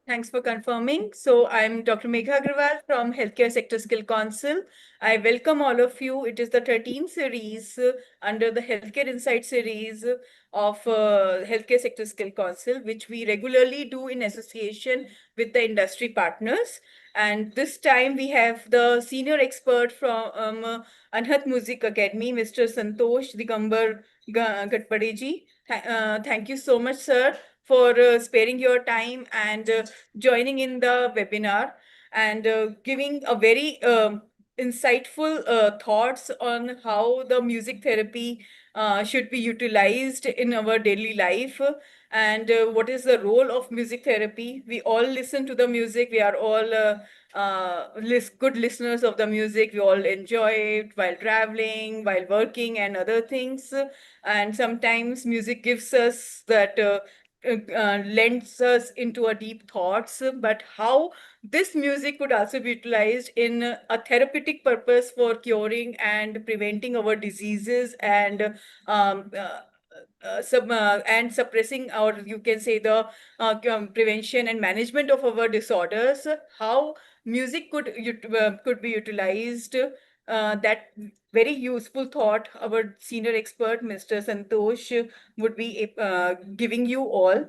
Thanks for confirming. So I'm Dr. Megha Agrawal from Healthcare Sector Skill Council. I welcome all of you. It is the 13th series under the Healthcare Insight series of Healthcare Sector Skill Council, which we regularly do in association with the industry partners. And this time we have the senior expert from Anhat Music Academy, Mr. Santosh Digambar Gatpadeji. Thank you so much, sir, for sparing your time and joining in the webinar and giving a very insightful thoughts on how the music therapy should be utilized in our daily life and what is the role of music therapy. We all listen to the music. We are all good listeners of the music. We all enjoy it while traveling, while working, and other things. And sometimes music gives us that lends us into a deep thoughts, but how this music could also be utilized in a therapeutic purpose for curing and preventing our diseases and um, uh, and suppressing, or you can say the prevention and management of our disorders. How music could be utilized. That very useful thought our senior expert, Mr. Santosh, would be giving you all.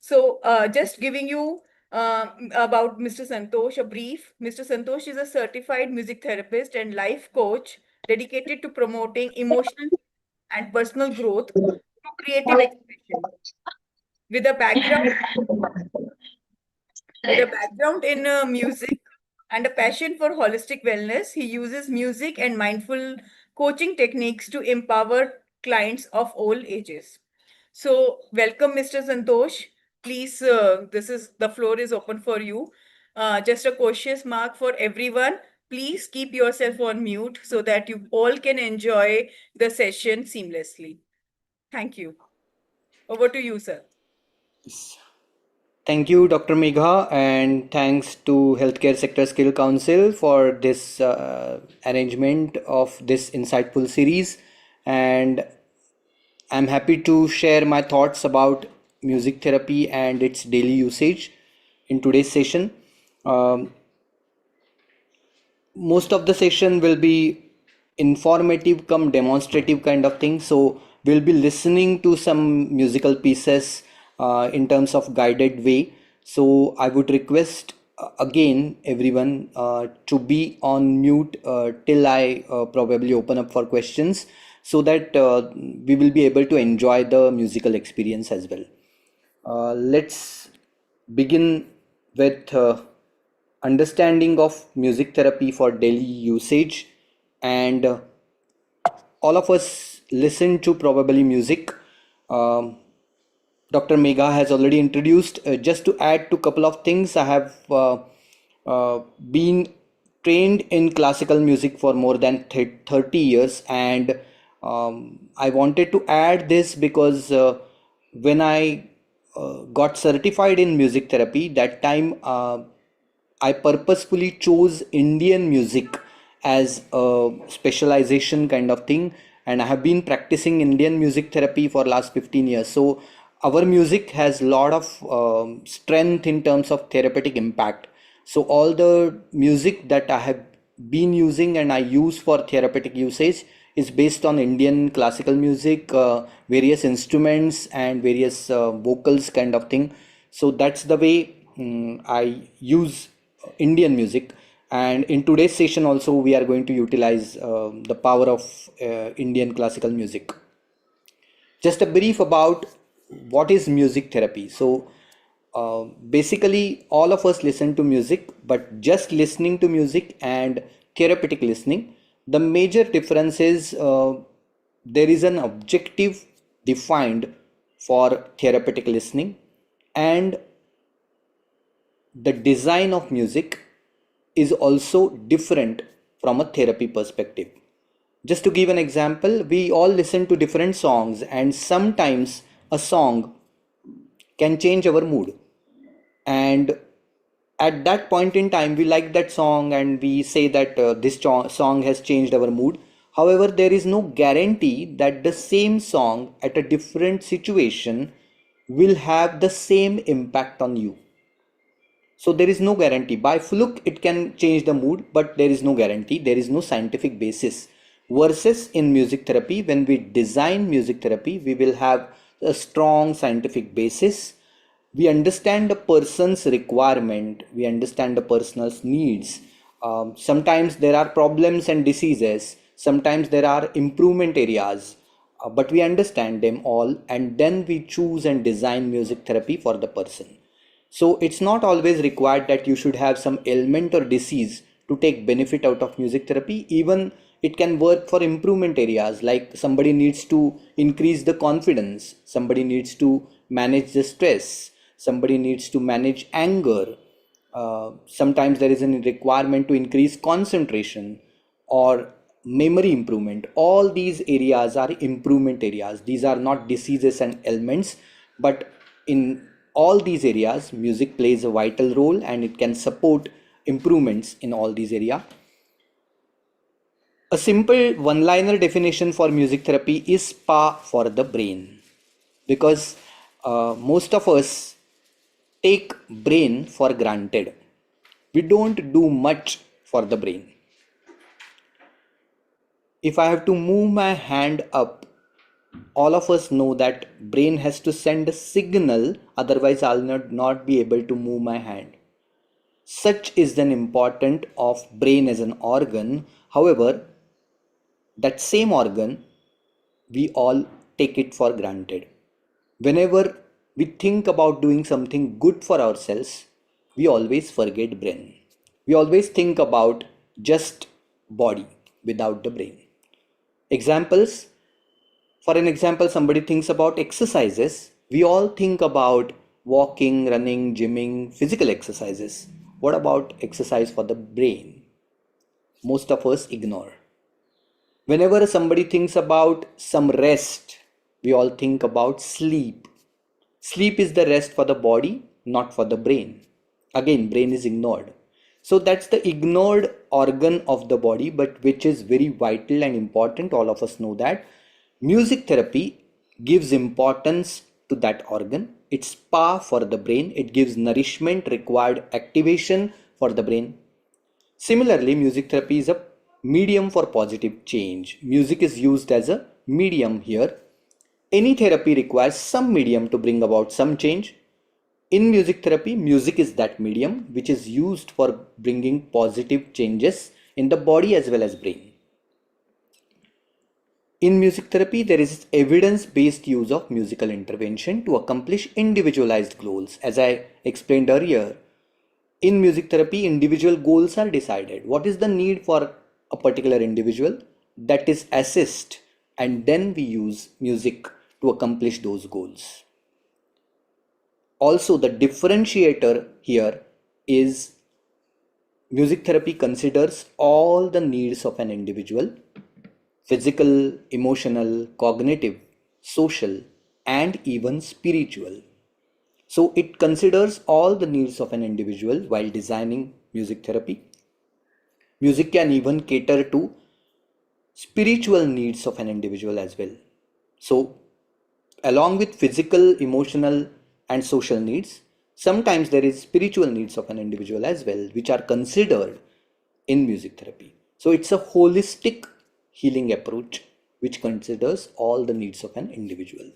So, just giving you about Mr. Santosh a brief. Mr. Santosh is a certified music therapist and life coach dedicated to promoting emotional and personal growth through creative expression. With a background with a background in music and a passion for holistic wellness, he uses music and mindful coaching techniques to empower clients of all ages. So, welcome, Mr. Santosh. Please, the floor is open for you. Just a cautious mark for everyone. Please keep yourself on mute so that you all can enjoy the session seamlessly. Thank you. Over to you, sir. Thank you, Dr. Megha, and thanks to Healthcare Sector Skill Council for this arrangement of this insightful series. And I'm happy to share my thoughts about music therapy and its daily usage in today's session. Um, most of the session will be informative come demonstrative kind of thing, so we'll be listening to some musical pieces in terms of guided way. So I would request again everyone to be on mute till I probably open up for questions, so that we will be able to enjoy the musical experience as well. Let's begin with understanding of music therapy for daily usage. And all of us listen to probably music. Um, Dr. Megha has already introduced. Just to add to couple of things, I have been trained in classical music for more than 30 years, and I wanted to add this because when I got certified in music therapy, that time I purposefully chose Indian music as a specialization kind of thing, and I have been practicing Indian music therapy for last 15 years. So our music has lot of strength in terms of therapeutic impact. So all the music that I have been using and I use for therapeutic usage is based on Indian classical music, various instruments and various vocals kind of thing. So that's the way I use Indian music. And in today's session also we are going to utilize the power of Indian classical music. Just a brief about what is music therapy. So basically all of us listen to music, but just listening to music and therapeutic listening, the major difference is there is an objective defined for therapeutic listening, and the design of music is also different from a therapy perspective. Just to give an example, we all listen to different songs, and sometimes a song can change our mood. And at that point in time, we like that song and we say that song has changed our mood. However, there is no guarantee that the same song at a different situation will have the same impact on you. So there is no guarantee. By fluke, it can change the mood, but there is no guarantee. There is no scientific basis. Versus in music therapy, when we design music therapy, we will have a strong scientific basis. We understand the person's requirement. We understand the person's needs. Sometimes there are problems and diseases. Sometimes there are improvement areas. But we understand them all, and then we choose and design music therapy for the person. So it's not always required that you should have some ailment or disease to take benefit out of music therapy. Even it can work for improvement areas, like somebody needs to increase the confidence, somebody needs to manage the stress, somebody needs to manage anger. Sometimes there is a requirement to increase concentration or memory improvement. All these areas are improvement areas. These are not diseases and ailments, but in all these areas, music plays a vital role and it can support improvements in all these areas. A simple one liner definition for music therapy is spa for the brain, because most of us take brain for granted. We don't do much for the brain. If I have to move my hand up, all of us know that brain has to send a signal, otherwise I'll not be able to move my hand. Such is an important of brain as an organ. However, that same organ, we all take it for granted. Whenever we think about doing something good for ourselves, we always forget brain. We always think about just body without the brain. Examples. For an example, somebody thinks about exercises. We all think about walking, running, gymming, physical exercises. What about exercise for the brain? Most of us ignore. Whenever somebody thinks about some rest, we all think about sleep. Sleep is the rest for the body, not for the brain. Again, brain is ignored. So that's the ignored organ of the body, but which is very vital and important. All of us know that. Music therapy gives importance to that organ. It's spa for the brain. It gives nourishment, required activation for the brain. Similarly, music therapy is a medium for positive change. Music is used as a medium here. Any therapy requires some medium to bring about some change. In music therapy, music is that medium which is used for bringing positive changes in the body as well as brain. In music therapy, there is evidence-based use of musical intervention to accomplish individualized goals. As I explained earlier, in music therapy, individual goals are decided. What is the need for a particular individual? That is assessed, and then we use music to accomplish those goals. Also, the differentiator here is music therapy considers all the needs of an individual: physical, emotional, cognitive, social, and even spiritual. So it considers all the needs of an individual while designing music therapy. Music can even cater to spiritual needs of an individual as well. So, along with physical, emotional, and social needs, sometimes there is spiritual needs of an individual as well, which are considered in music therapy. So it's a holistic healing approach which considers all the needs of an individual.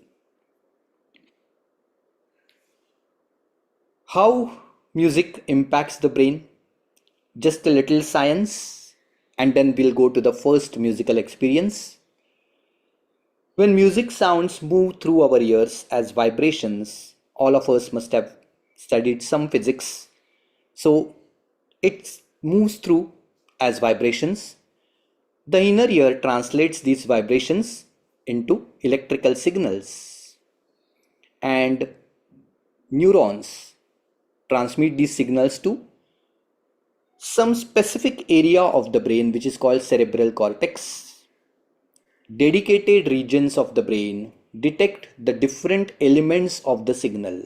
How music impacts the brain? Just a little science, and then we'll go to the first musical experience. When music sounds move through our ears as vibrations, all of us must have studied some physics. So it moves through as vibrations. The inner ear translates these vibrations into electrical signals, and neurons transmit these signals to some specific area of the brain which is called cerebral cortex. Dedicated regions of the brain detect the different elements of the signal,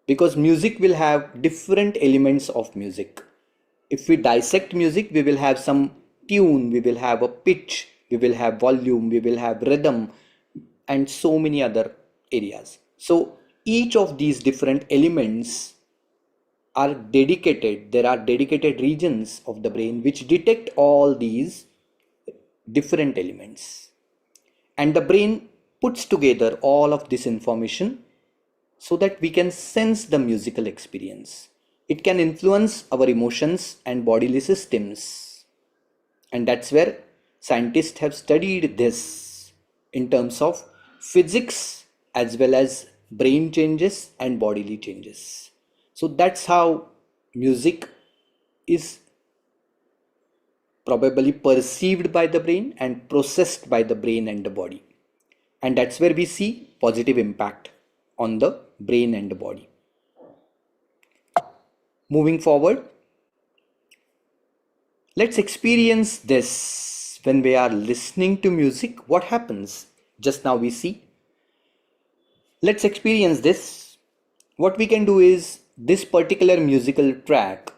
because music will have different elements of music. If we dissect music, we will have some tune, we will have a pitch, we will have volume, we will have rhythm, and so many other areas. So each of these different elements are dedicated, there are dedicated regions of the brain which detect all these different elements. And the brain puts together all of this information so that we can sense the musical experience. It can influence our emotions and bodily systems. And that's where scientists have studied this in terms of physics as well as brain changes and bodily changes. So that's how music is probably perceived by the brain and processed by the brain and the body. And that's where we see positive impact on the brain and the body. Moving forward, let's experience this when we are listening to music. What happens? Just now we see. Let's experience this. What we can do is this particular musical track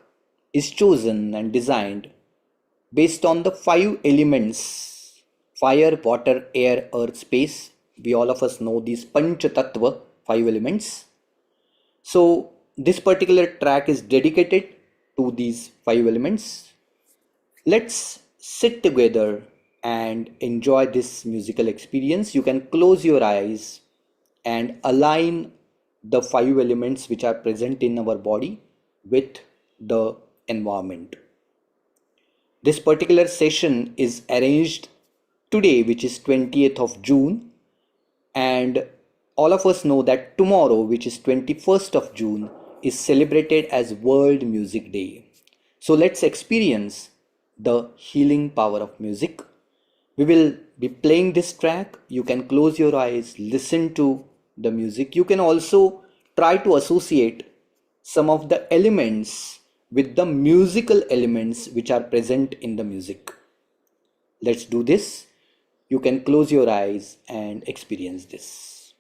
is chosen and designed based on the five elements: fire, water, air, earth, space. We all of us know these Pancha Tattva, five elements. So, this particular track is dedicated to these five elements. Let's sit together and enjoy this musical experience. You can close your eyes and align the five elements which are present in our body with the environment. This particular session is arranged today, which is 20th of June, and all of us know that tomorrow, which is 21st of June, is celebrated as World Music Day. So let's experience the healing power of music. We will be playing this track. You can close your eyes, listen to the music. You can also try to associate some of the elements with the musical elements which are present in the music. Let's do this. You can close your eyes and experience this.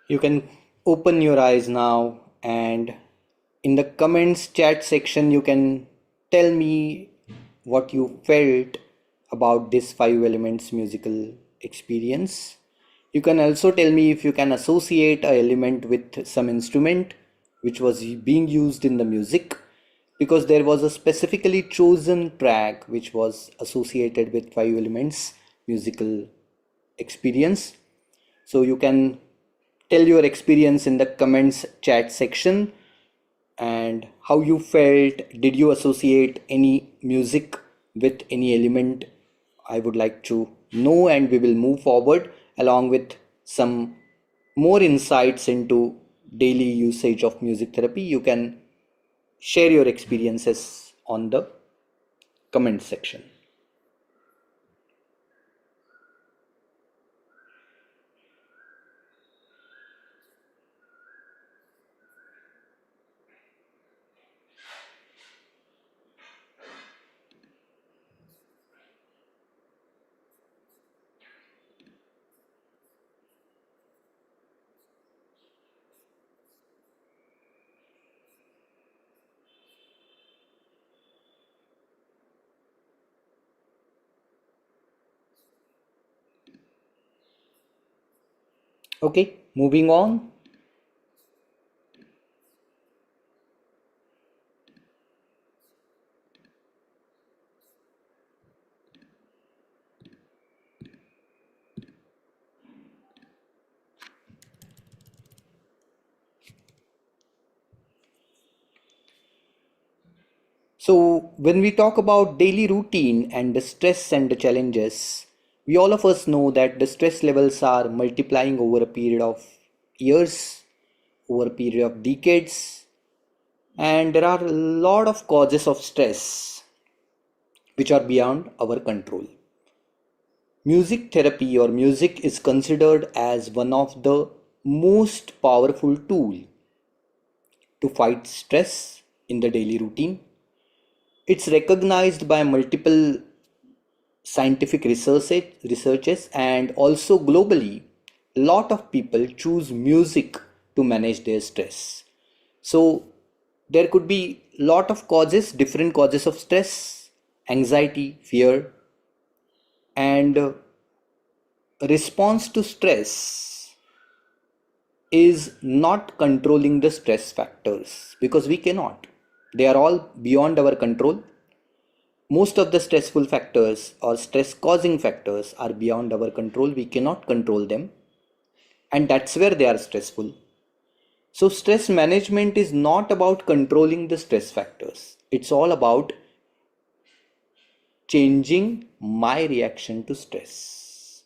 You can open your eyes now, and in the comments chat section, you can tell me what you felt about this five elements musical experience. You can also tell me if you can associate a element with some instrument which was being used in the music, because there was a specifically chosen track which was associated with five elements musical experience. So you can tell your experience in the comments chat section, and how you felt. Did you associate any music with any element? I would like to know, and we will move forward along with some more insights into daily usage of music therapy. You can share your experiences on the comment section. Okay, moving on. So, when we talk about daily routine and the stress and the challenges, we all of us know that the stress levels are multiplying over a period of years, over a period of decades, and there are a lot of causes of stress which are beyond our control. Music therapy or music is considered as one of the most powerful tool to fight stress in the daily routine. It's recognized by multiple scientific researches, and also globally a lot of people choose music to manage their stress. So there could be lot of causes, different causes of stress, anxiety, fear, and response to stress is not controlling the stress factors, because we cannot. They are all beyond our control. Most of the stressful factors or stress causing factors are beyond our control. We cannot control them, and that's where they are stressful. So, stress management is not about controlling the stress factors, it's all about changing my reaction to stress.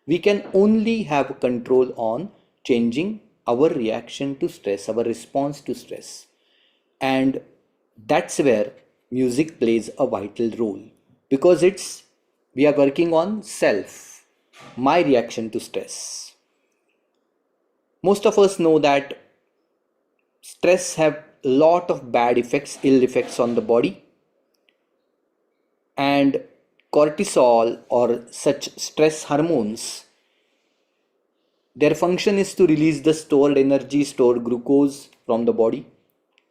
We can only have control on changing our reaction to stress, our response to stress. And that's where music plays a vital role, because we are working on self, my reaction to stress. Most of us know that stress have a lot of bad effects, ill effects on the body, and cortisol or such stress hormones, their function is to release the stored energy, stored glucose from the body.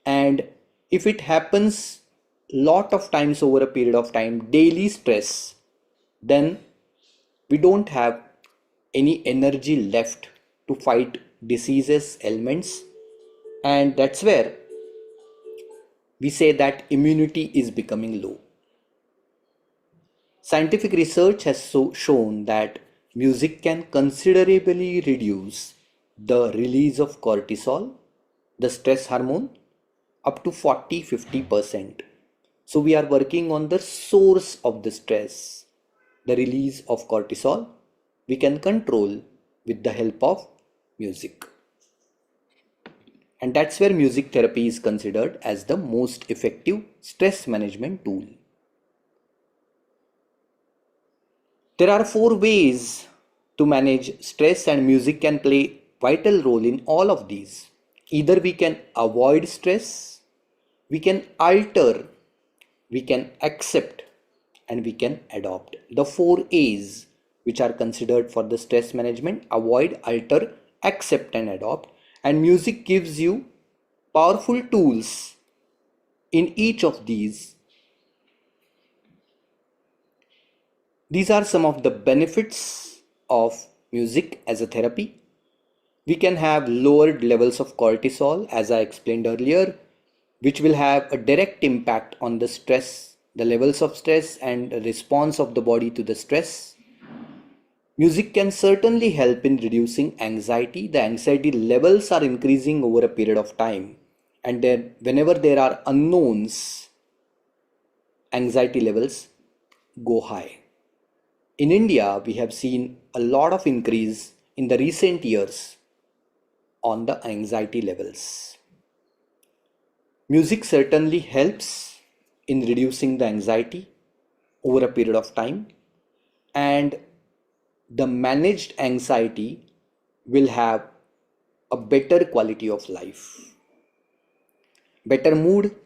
And if it happens lot of times over a period of time, daily stress, then we don't have any energy left to fight diseases, ailments, and that's where we say that immunity is becoming low. Scientific research has shown that music can considerably reduce the release of cortisol, the stress hormone, up to 40-50%. So, we are working on the source of the stress, the release of cortisol. We can control with the help of music. And that's where music therapy is considered as the most effective stress management tool. There are four ways to manage stress, and music can play vital role in all of these. Either we can avoid stress, we can alter, we can accept, and we can adopt. The four A's which are considered for the stress management: avoid, alter, accept and adopt. And music gives you powerful tools in each of these. These are some of the benefits of music as a therapy. We can have lowered levels of cortisol, as I explained earlier, which will have a direct impact on the stress, the levels of stress, and response of the body to the stress. Music can certainly help in reducing anxiety. The anxiety levels are increasing over a period of time, and then whenever there are unknowns, anxiety levels go high. In India, we have seen a lot of increase in the recent years on the anxiety levels. Music certainly helps in reducing the anxiety over a period of time, and the managed anxiety will have a better quality of life, better mood.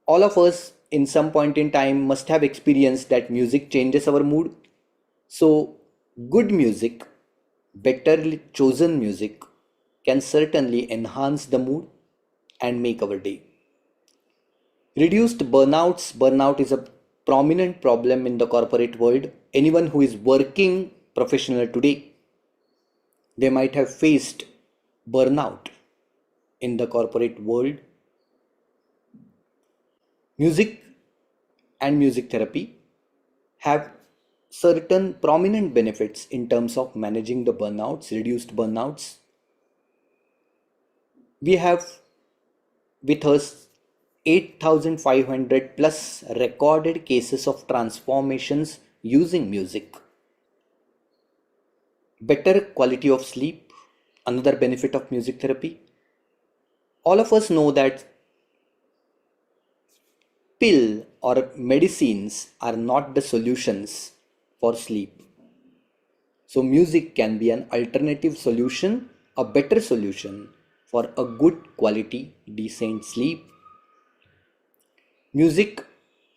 All of us in some point in time must have experienced that music changes our mood. So, good music, better chosen music, can certainly enhance the mood and make our day. Reduced burnouts. Burnout is a prominent problem in the corporate world. Anyone who is working professional today, they might have faced burnout in the corporate world. Music and music therapy have certain prominent benefits in terms of managing the burnouts, reduced burnouts. We have with us 8,500 plus recorded cases of transformations using music. Better quality of sleep, another benefit of music therapy. All of us know that pill or medicines are not the solutions for sleep. So, music can be an alternative solution, a better solution for a good quality, decent sleep. Music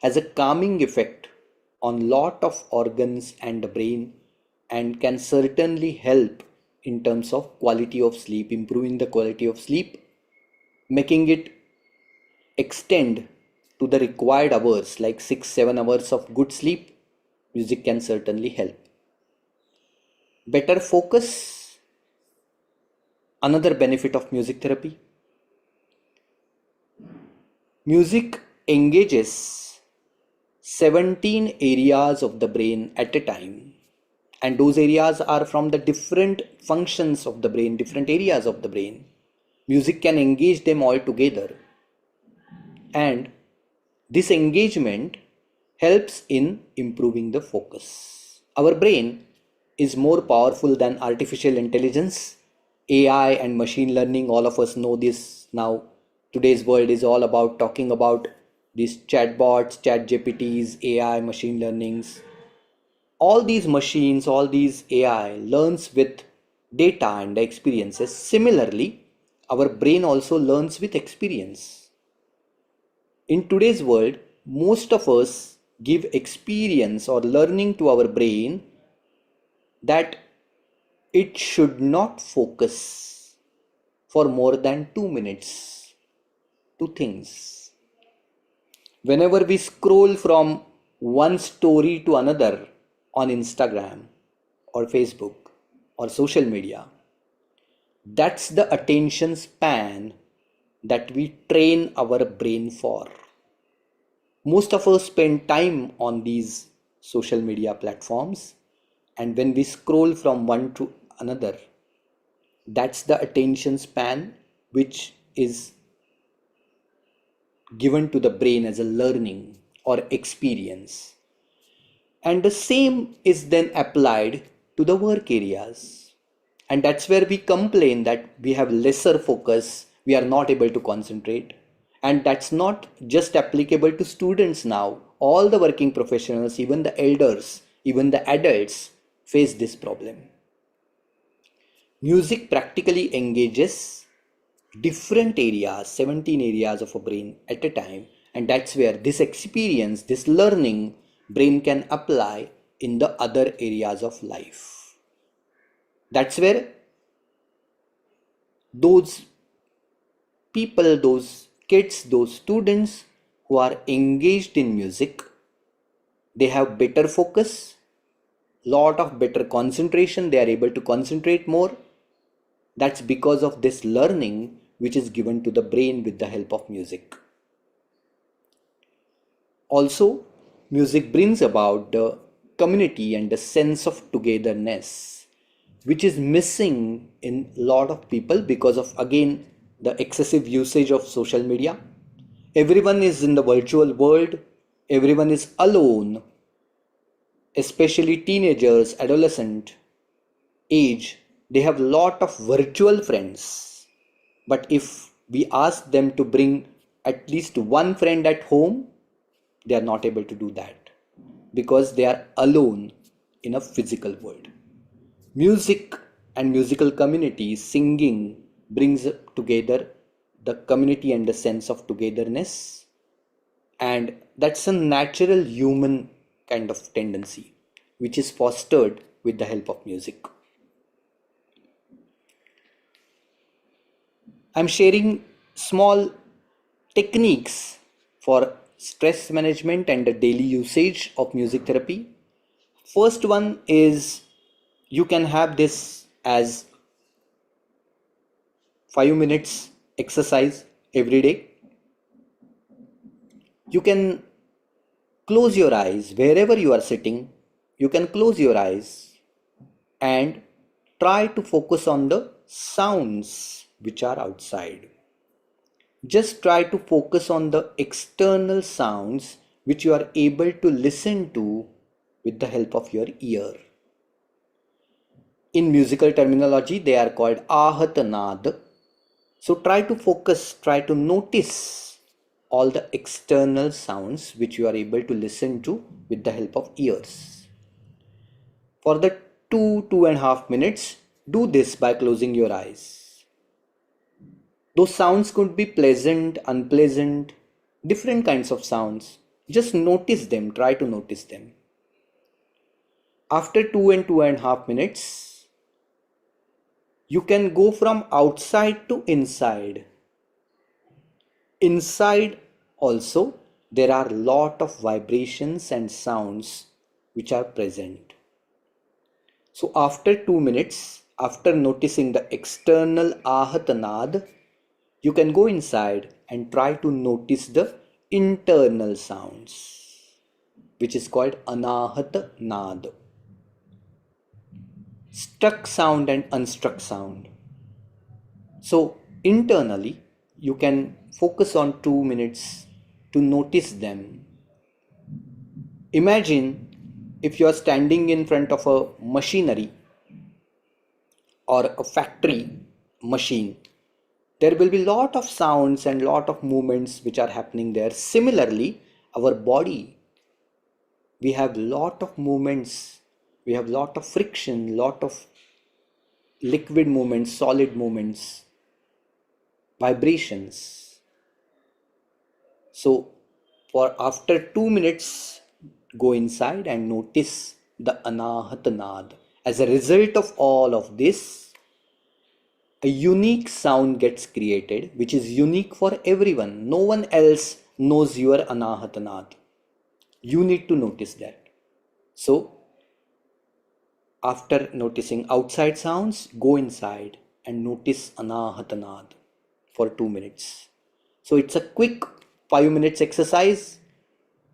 has a calming effect on lot of organs and the brain, and can certainly help in terms of quality of sleep, improving the quality of sleep, making it extend to the required hours like 6 7 hours of good sleep. Music can certainly help. Better focus, another benefit of music therapy. Music engages 17 areas of the brain at a time, and those areas are from the different functions of the brain, different areas of the brain. Music can engage them all together, and this engagement helps in improving the focus. Our brain is more powerful than artificial intelligence, AI, and machine learning. All of us know this now. Today's world is all about talking about these chatbots, chat GPTs, AI, machine learnings. All these machines, all these AI learns with data and experiences. Similarly, our brain also learns with experience. In today's world, most of us give experience or learning to our brain that it should not focus for more than 2 minutes to things. Whenever we scroll from one story to another on Instagram or Facebook or social media, that's the attention span that we train our brain for. Most of us spend time on these social media platforms, and when we scroll from one to another, that's the attention span which is given to the brain as a learning or experience. And the same is then applied to the work areas. And that's where we complain that we have lesser focus, we are not able to concentrate. And that's not just applicable to students now. All the working professionals, even the elders, even the adults face this problem. Music practically engages different areas, 17 areas of a brain at a time, and that's where this experience, this learning, brain can apply in the other areas of life. That's where those people, those kids, those students who are engaged in music, they have better focus, lot of better concentration, they are able to concentrate more. That's because of this learning which is given to the brain with the help of music. Also, music brings about the community and the sense of togetherness, which is missing in a lot of people because of again the excessive usage of social media. Everyone is in the virtual world, everyone is alone, especially teenagers, adolescent age, they have lot of virtual friends. But if we ask them to bring at least one friend at home, they are not able to do that because they are alone in a physical world. Music and musical community, singing brings together the community and the sense of togetherness, and that's a natural human kind of tendency which is fostered with the help of music. I'm sharing small techniques for stress management and the daily usage of music therapy. First one is you can have this as 5 minutes exercise every day. You can close your eyes wherever you are sitting. You can close your eyes and try to focus on the sounds which are outside. Just try to focus on the external sounds which you are able to listen to with the help of your ear. In musical terminology, they are called ahatanad. So try to focus, try to notice all the external sounds which you are able to listen to with the help of ears. For the 2.5 minutes, do this by closing your eyes. Those sounds could be pleasant, unpleasant, different kinds of sounds. Just notice them, try to notice them. After 2.5 minutes, you can go from outside to inside. Inside also, there are lot of vibrations and sounds which are present. So after 2 minutes, after noticing the external ahatanad, you can go inside and try to notice the internal sounds, which is called anahata nad. Struck sound and unstruck sound. So internally, you can focus on 2 minutes to notice them. Imagine if you are standing in front of a machinery or a factory machine, there will be lot of sounds and lot of movements which are happening there. Similarly, our body, we have lot of movements, we have lot of friction, lot of liquid movements, solid movements, vibrations. So for after 2 minutes, go inside and notice the anahatanad. As a result of all of this, a unique sound gets created which is unique for everyone. No one else knows your anahatanad. You need to notice that. So after noticing outside sounds, go inside and notice anahatanad for 2 minutes. So it's a quick 5 minutes exercise,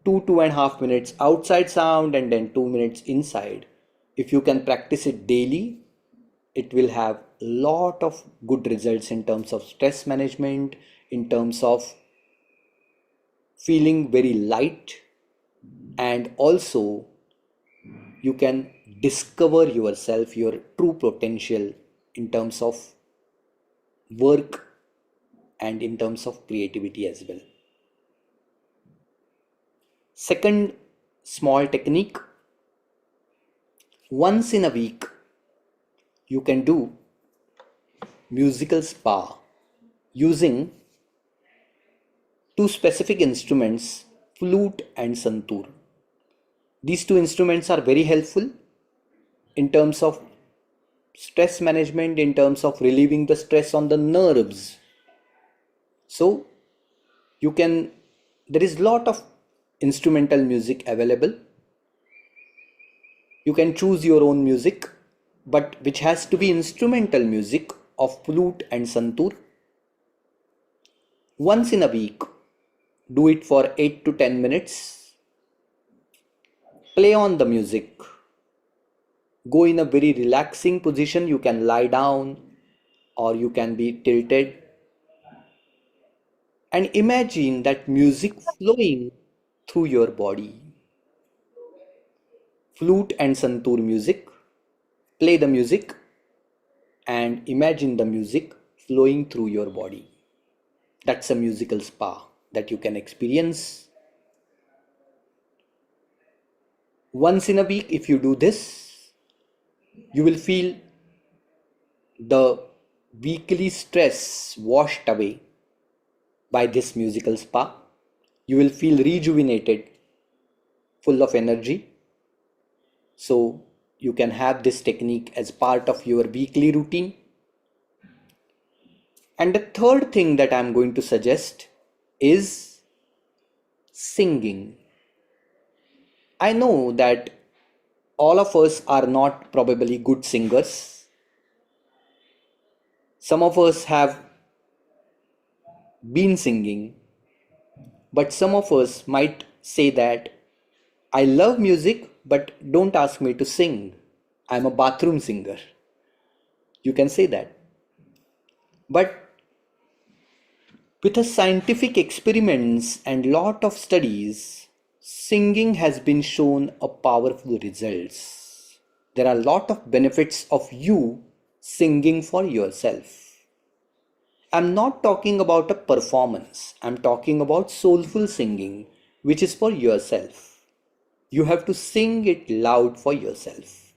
2.5 minutes outside sound and then 2 minutes inside. If you can practice it daily, it will have a lot of good results in terms of stress management, in terms of feeling very light, and also you can discover yourself, your true potential in terms of work and in terms of creativity as well. Second small technique, once in a week you can do musical spa using two specific instruments, flute and santoor. These two instruments are very helpful in terms of stress management, in terms of relieving the stress on the nerves. So you can, there is lot of instrumental music available. You can choose your own music, but which has to be instrumental music of flute and santoor. Once in a week, do it for 8 to 10 minutes. Play on the music. Go in a very relaxing position. You can lie down or you can be tilted. And imagine that music flowing through your body. Flute and santoor music. Play the music and imagine the music flowing through your body. That's a musical spa that you can experience. Once in a week, if you do this, you will feel the weekly stress washed away by this musical spa. You will feel rejuvenated, full of energy. So you can have this technique as part of your weekly routine. And the third thing that I'm going to suggest is singing. I know that all of us are not probably good singers. Some of us have been singing, but some of us might say that I love music, but don't ask me to sing. I'm a bathroom singer. You can say that. But with a scientific experiments and lot of studies, singing has been shown a powerful results. There are a lot of benefits of you singing for yourself. I'm not talking about a performance. I'm talking about soulful singing, which is for yourself. You have to sing it loud for yourself.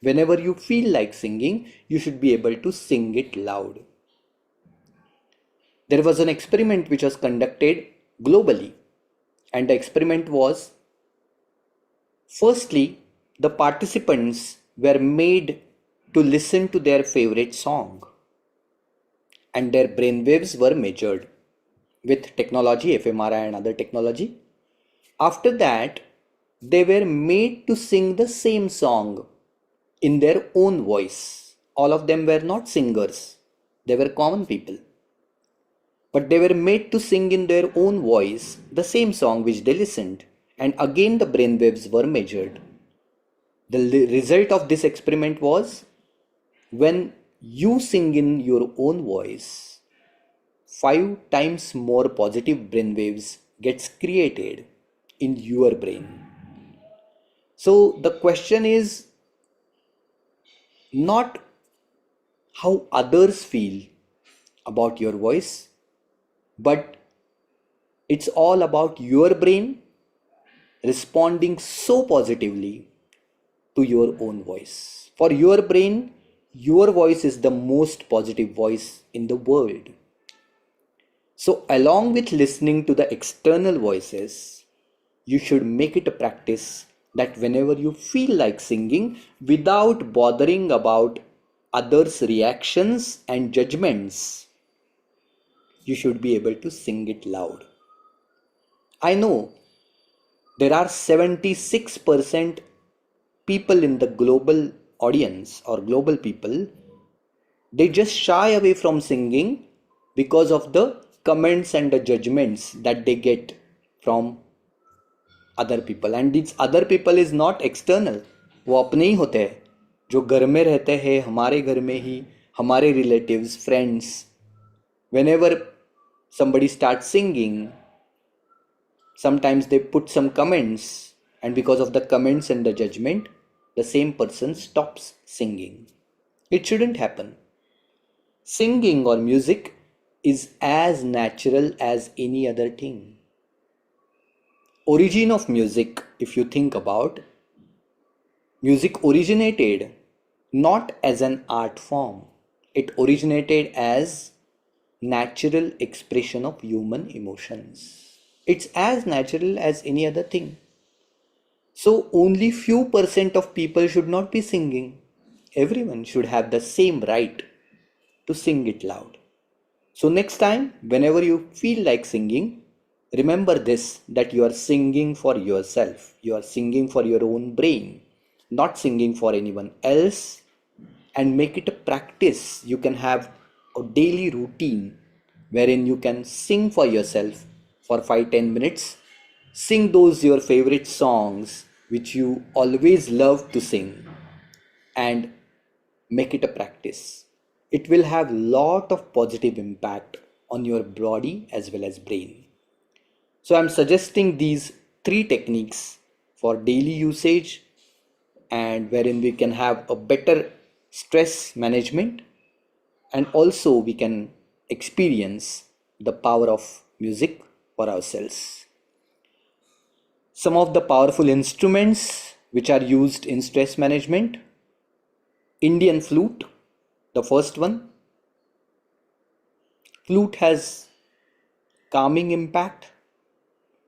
Whenever you feel like singing, you should be able to sing it loud. There was an experiment which was conducted globally, and the experiment was, firstly, the participants were made to listen to their favorite song, and their brainwaves were measured with technology, fMRI, and other technology. After that, they were made to sing the same song in their own voice. All of them were not singers, they were common people. But they were made to sing in their own voice the same song which they listened, and again the brainwaves were measured. The result of this experiment was, when you sing in your own voice, 5 times more positive brainwaves gets created in your brain. So the question is not how others feel about your voice, but it's all about your brain responding so positively to your own voice. For your brain, your voice is the most positive voice in the world. So, along with listening to the external voices, you should make it a practice that whenever you feel like singing, without bothering about others' reactions and judgments, you should be able to sing it loud. I know there are 76% people in the global audience or global people, they just shy away from singing because of the comments and the judgments that they get from other people. And these other people is not external, वो अपने ही होते हैं जो घर में रहते हैं, हमारे घर में ही, हमारे relatives, friends. Whenever somebody starts singing, sometimes they put some comments, and because of the comments and the judgment, the same person stops singing. It shouldn't happen. Singing or music is as natural as any other thing. Origin of music, if you think about, music originated not as an art form. It originated as natural expression of human emotions. It's as natural as any other thing. So only few percent of people should not be singing. everyone should have the same right to sing it loud. So, next time, whenever you feel like singing, remember this, that you are singing for yourself, you are singing for your own brain, not singing for anyone else, and make it a practice. You can have a daily routine wherein you can sing for yourself for 5-10 minutes. Sing those your favorite songs which you always love to sing, and make it a practice. It will have lot of positive impact on your body as well as brain. So I'm suggesting these three techniques for daily usage, and wherein we can have a better stress management, and also we can experience the power of music for ourselves. Some of the powerful instruments which are used in stress management: Indian flute, the first one. Flute has calming impact.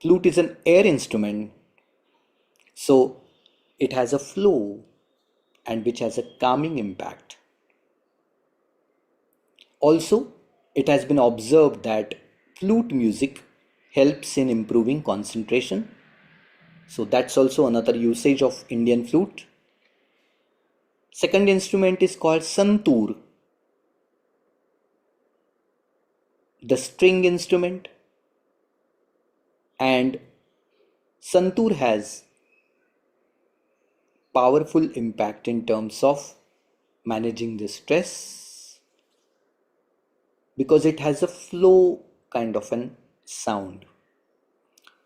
Flute is an air instrument, so it has a flow and which has a calming impact. Also, it has been observed that flute music helps in improving concentration. So that's also another usage of Indian flute. Second instrument is called santoor, the string instrument, and santoor has powerful impact in terms of managing the stress because it has a flow kind of an sound.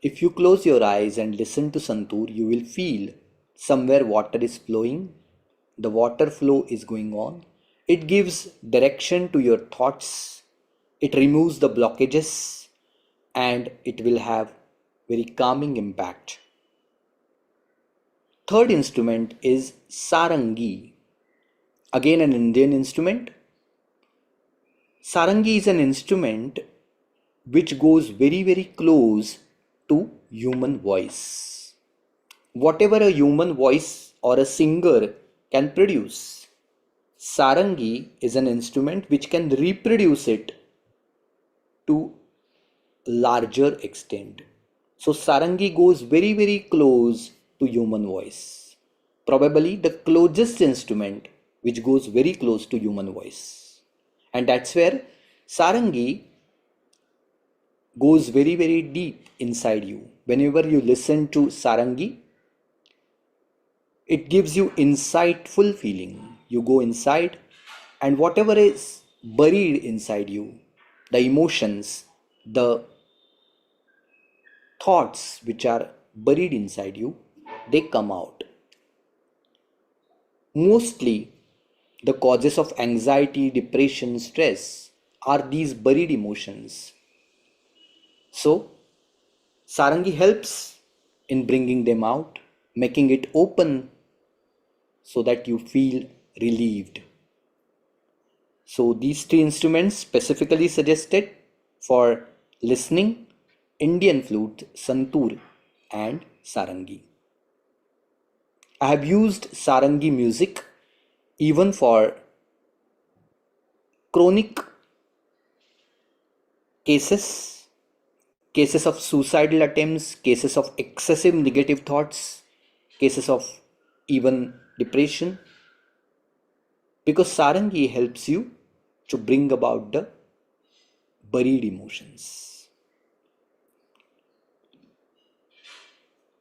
If you close your eyes and listen to santoor, you will feel somewhere water is flowing, the water flow is going on. It gives direction to your thoughts, it removes the blockages, and it will have very calming impact. Third instrument is sarangi, again an Indian instrument. Sarangi is an instrument which goes very close to human voice. Whatever a human voice or a singer can produce, sarangi is an instrument which can reproduce it to larger extent. So sarangi goes very close to human voice. Probably the closest instrument which goes very close to human voice. And that's where sarangi goes very deep inside you. Whenever you listen to sarangi, it gives you insightful feeling. You go inside, and whatever is buried inside you, the emotions, the thoughts which are buried inside you, they come out. Mostly the causes of anxiety, depression, stress are these buried emotions. So sarangi helps in bringing them out, making it open so that you feel relieved. So these three instruments specifically suggested for listening: Indian flute, santoor, and sarangi. I have used sarangi music even for chronic cases, cases of suicidal attempts, cases of excessive negative thoughts, cases of even depression, because sarangi helps you to bring about the buried emotions.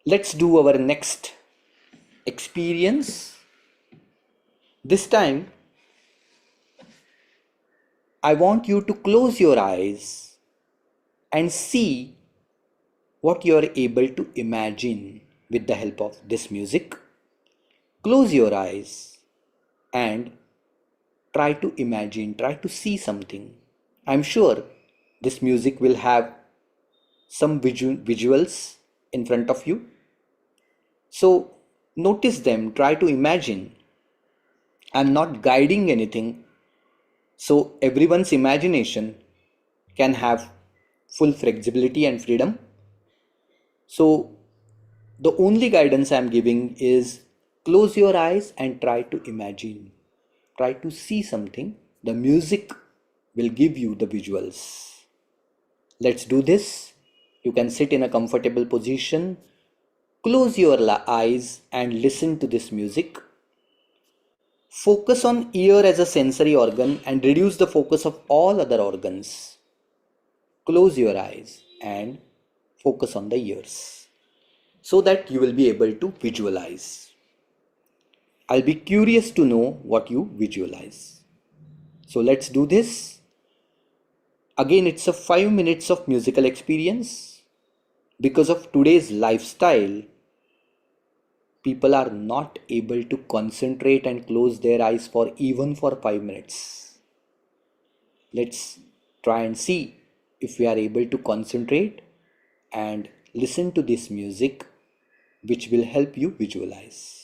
Let's do our next experience. This time, I want you to close your eyes and see what you are able to imagine with the help of this music. Close your eyes and try to imagine, try to see something. I'm sure this music will have some visuals in front of you. So notice them, try to imagine. I'm not guiding anything, so everyone's imagination can have full flexibility and freedom. So the only guidance I'm giving is close your eyes and try to imagine. try to see something, the music will give you the visuals. Let's do this. You can sit in a comfortable position, close your eyes and listen to this music. Focus on ear as a sensory organ and reduce the focus of all other organs. Close your eyes and focus on the ears so that you will be able to visualize. I'll be curious to know what you visualize. So let's do this. Again, it's a 5 minutes of musical experience. Because of today's lifestyle, people are not able to concentrate and close their eyes for even for 5 minutes. Let's try and see if we are able to concentrate and listen to this music, which will help you visualize.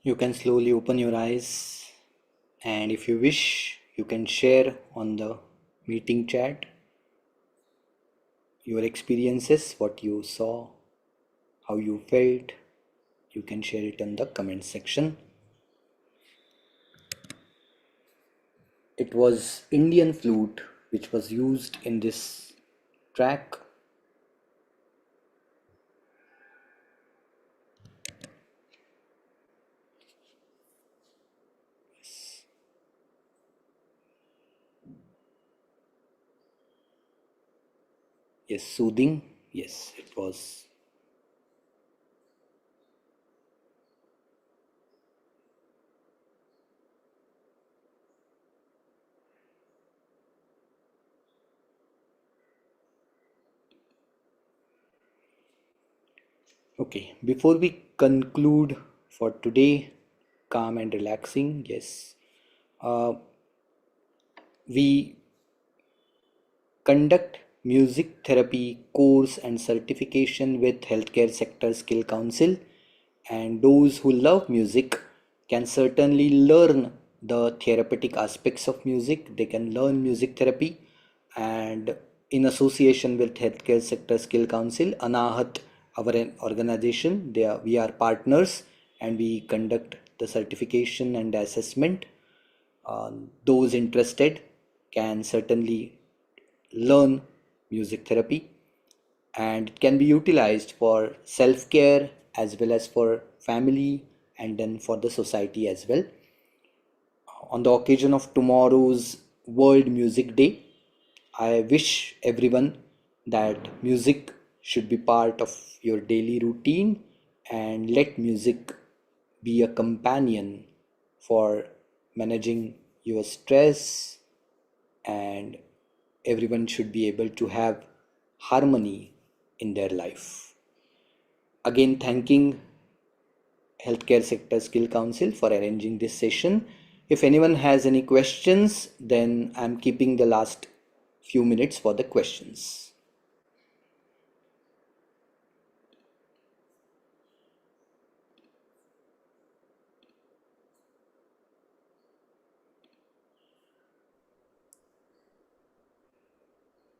You can slowly open your eyes, and if you wish, you can share on the meeting chat your experiences, what you saw, how you felt. You can share it in the comment section. It was Indian flute which was used in this track. Yes, soothing. Yes, it was. Okay, before we conclude for today, calm and relaxing, yes, uh, we conduct music therapy course and certification with Healthcare Sector Skill Council, and those who love music can certainly learn the therapeutic aspects of music. They can learn music therapy, and in association with Healthcare Sector Skill Council, Anahat, our organization, we are partners, and we conduct the certification and assessment. Those interested can certainly learn music therapy, and it can be utilized for self care as well as for family and then for the society as well. On the occasion of tomorrow's World Music Day, I wish everyone that music should be part of your daily routine, and let music be a companion for managing your stress, and everyone should be able to have harmony in their life. Again, thanking Healthcare Sector Skill Council for arranging this session. If anyone has any questions, then I'm keeping the last few minutes for the questions.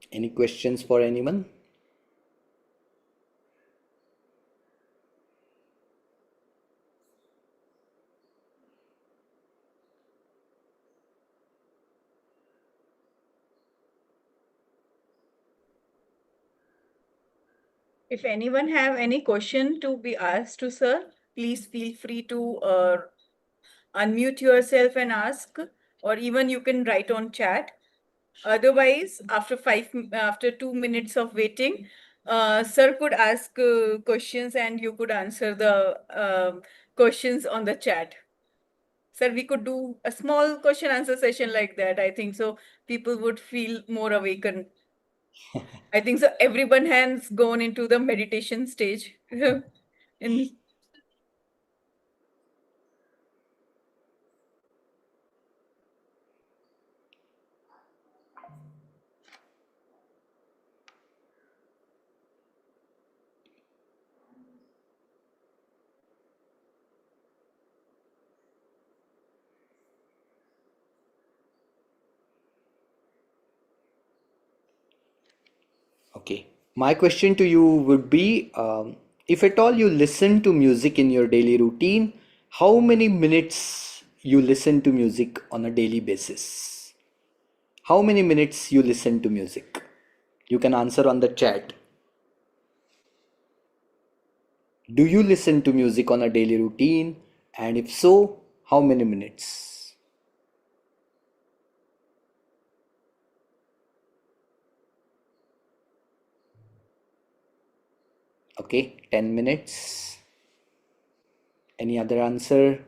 Any questions for anyone? If anyone have any question to be asked to sir, please feel free to unmute yourself and ask, or even you can write on chat. Otherwise, after 2 minutes of waiting, sir could ask questions and you could answer the questions on the chat. Sir, we could do a small question answer session like that. I think so. People would feel more awakened. I think so. Everyone has gone into the meditation stage. In Okay. My question to you would be, if at all you listen to music in your daily routine, how many minutes you listen to music on a daily basis? How many minutes you listen to music? You can answer on the chat. Do you listen to music on a daily routine? And if so, how many minutes? Okay, 10 minutes. Any other answer?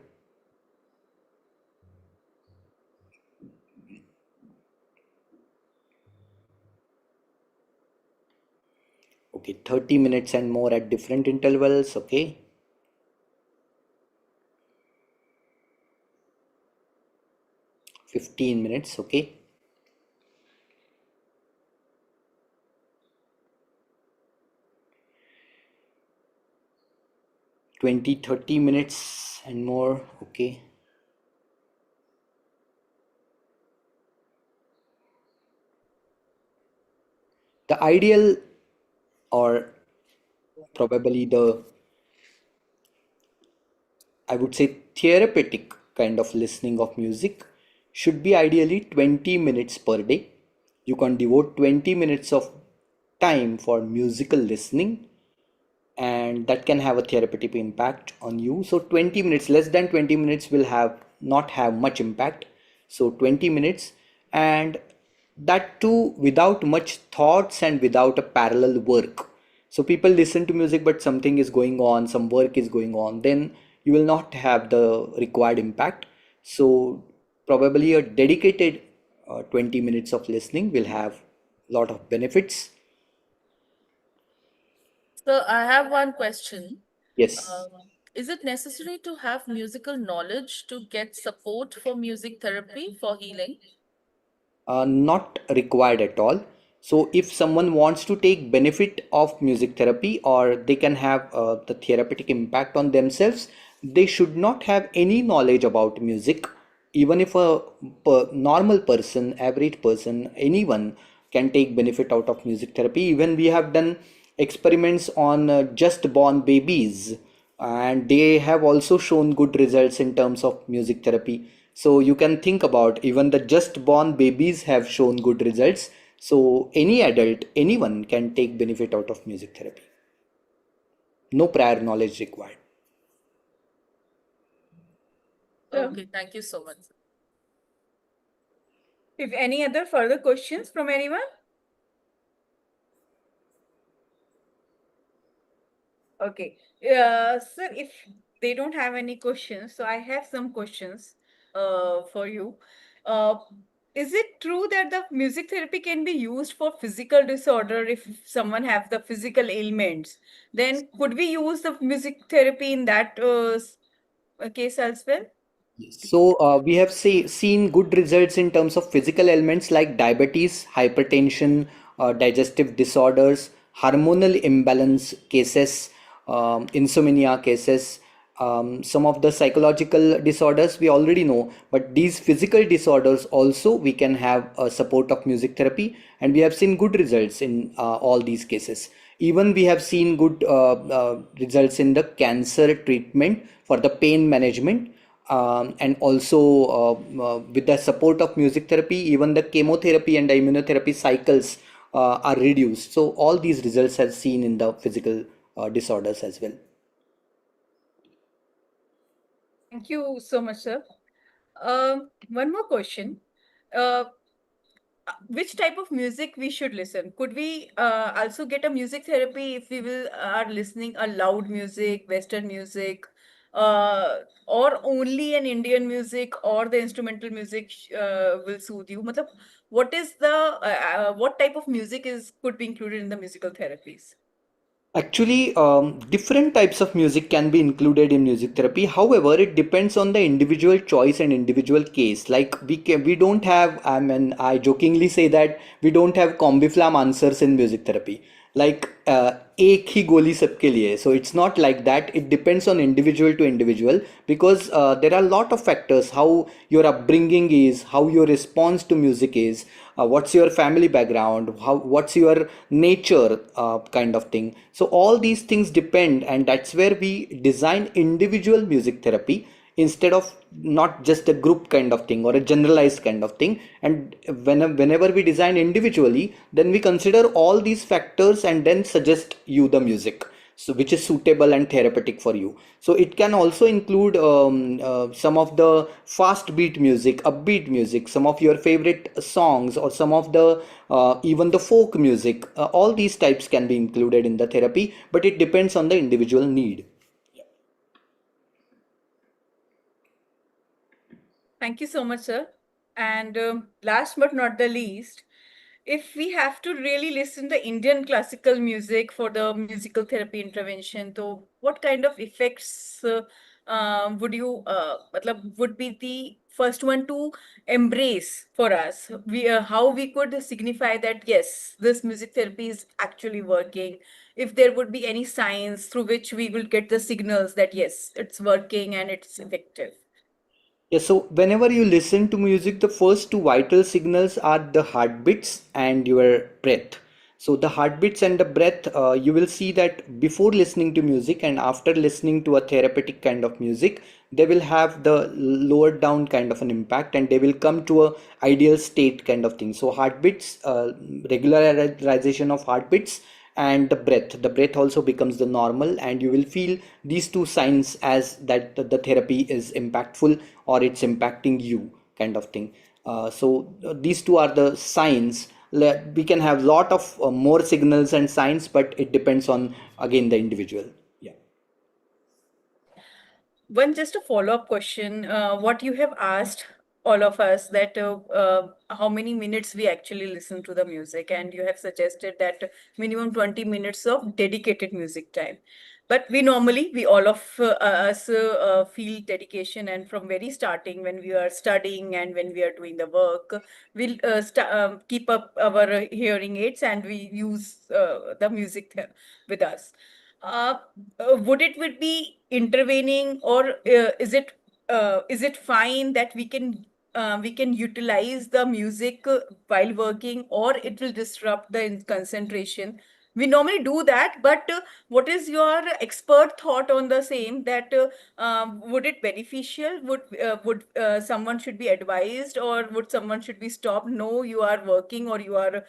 Okay, 30 minutes and more at different intervals. Okay, 15 minutes. Okay, 20-30 minutes and more. Okay. The ideal, or probably the, I would say, therapeutic kind of listening of music should be ideally 20 minutes per day. You can devote 20 minutes of time for musical listening, and that can have a therapeutic impact on you. So 20 minutes, less than 20 minutes will have not have much impact. So 20 minutes, and that too without much thoughts and without a parallel work. So people listen to music, but something is going on, some work is going on, then you will not have the required impact. So probably a dedicated 20 minutes of listening will have a lot of benefits. So I have one question. Yes. Is it necessary to have musical knowledge to get support for music therapy for healing? Not required at all. So if someone wants to take benefit of music therapy, or they can have the therapeutic impact on themselves, they should not have any knowledge about music. Even if a normal person, average person, anyone can take benefit out of music therapy. Even we have done experiments on just born babies, and they have also shown good results in terms of music therapy. So you can think about, even the just born babies have shown good results. So any adult, anyone can take benefit out of music therapy. No prior knowledge required. Okay, thank you so much. If any other further questions from anyone? Okay. Sir, if they don't have any questions, so I have some questions for you. Uh, is it true that the music therapy can be used for physical disorder if someone have the physical ailments? Then could we use the music therapy in that case as well? So we have seen good results in terms of physical ailments like diabetes, hypertension, digestive disorders, hormonal imbalance cases, insomnia cases, some of the psychological disorders we already know, but these physical disorders also we can have a support of music therapy, and we have seen good results in all these cases. Even we have seen good results in the cancer treatment for the pain management, and also with the support of music therapy, even the chemotherapy and the immunotherapy cycles are reduced. So all these results have seen in the physical disorders as well. Thank you so much, sir. One more question. Uh, which type of music we should listen? Could we also get a music therapy if we will are listening a loud music, Western music, or only an Indian music, or the instrumental music will soothe you? Matlab, what is the what type of music is could be included in the musical therapies? Actually, different types of music can be included in music therapy. However, it depends on the individual choice and individual case. Like we don't have, I mean, I jokingly say that we don't have combiflam answers in music therapy. Like एक ही गोली सबके लिए. So it's not like that. It depends on individual to individual, because there are a lot of factors: how your upbringing is, how your response to music is, what's your family background, how what's your nature, kind of thing. So all these things depend, and that's where we design individual music therapy instead of not just a group kind of thing or a generalized kind of thing. And whenever we design individually, then we consider all these factors and then suggest you the music, so which is suitable and therapeutic for you. So it can also include some of the fast beat music, upbeat music, some of your favorite songs, or some of the even the folk music. All these types can be included in the therapy, but it depends on the individual need. Thank you so much, sir. And last but not the least, if we have to really listen to Indian classical music for the musical therapy intervention, so what kind of effects would you, matlab, would be the first one to embrace for us? How we could signify that yes, this music therapy is actually working. if there would be any signs through which we will get the signals that yes, it's working and it's effective. Yeah, so whenever you listen to music, the first two vital signals are the heartbeats and your breath. So the heartbeats and the breath, you will see that before listening to music and after listening to a therapeutic kind of music, they will have the lowered down kind of an impact, and they will come to a ideal state kind of thing. So heartbeats, regularization of heartbeats, and the breath also becomes the normal, and you will feel these two signs as that the therapy is impactful or it's impacting you kind of thing. So these two are the signs. We can have lot of more signals and signs, but it depends on again the individual. Yeah. One just a follow-up question. What you have asked all of us that how many minutes we actually listen to the music, and you have suggested that minimum 20 minutes of dedicated music time. But we all of us feel dedication, and from very starting when we are studying and when we are doing the work, we'll keep up our hearing aids and we use the music with us. Uh, would be intervening, or is it fine that we can utilize the music while working, or it will disrupt the concentration? We normally do that, but what is your expert thought on the same? That would it beneficial? Would someone should be advised, or would someone should be stopped? No, you are working, or you are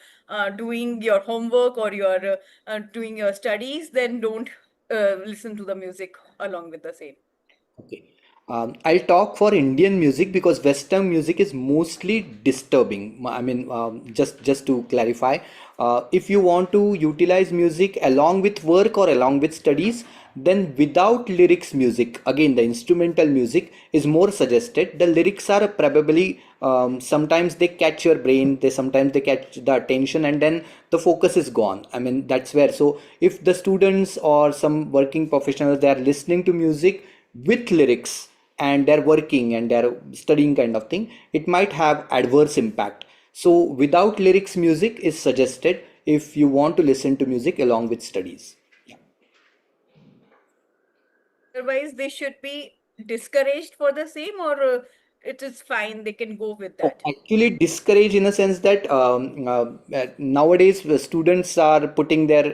doing your homework, or you are doing your studies, then don't listen to the music along with the same. Okay. I'll talk for Indian music because Western music is mostly disturbing. I mean, just to clarify, if you want to utilize music along with work or along with studies, then without lyrics music, again the instrumental music is more suggested. The lyrics are probably sometimes they catch your brain, they sometimes they catch the attention, and then the focus is gone. I mean, that's where. So if the students or some working professionals they are listening to music with lyrics and they're working and they're studying kind of thing, it might have adverse impact. So without lyrics music is suggested if you want to listen to music along with studies. Yeah. Otherwise, they should be discouraged for the same, or it is fine, they can go with Oh, that. actually discourage in a sense that nowadays the students are putting their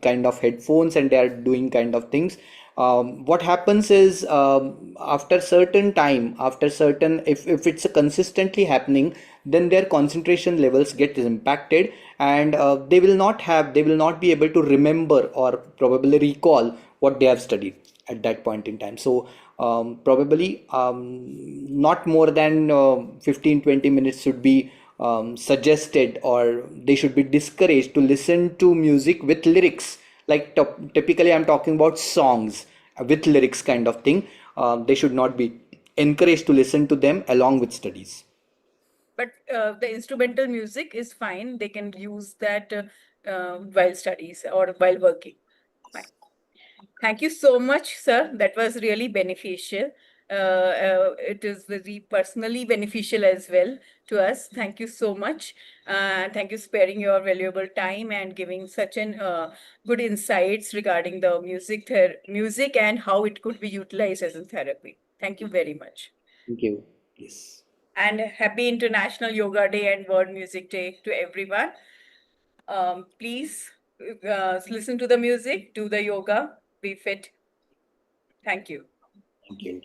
kind of headphones and they are doing kind of things. What happens is after certain time, after certain, if it's consistently happening, then their concentration levels get impacted, and they will not be able to remember or probably recall what they have studied at that point in time. So probably not more than 15-20 minutes should be suggested, or they should be discouraged to listen to music with lyrics. Like typically, I'm talking about songs with lyrics kind of thing. They should not be encouraged to listen to them along with studies. But the instrumental music is fine, they can use that while studies or while working. Fine. Thank you so much, sir. That was really beneficial. It is very personally beneficial as well to us. Thank you so much. Thank you sparing your valuable time and giving such an good insights regarding the music and how it could be utilized as a therapy. Thank you very much. Thank you. Yes. And happy International Yoga Day and World Music Day to everyone. Please listen to the music, do the yoga, be fit. Thank you. Thank you.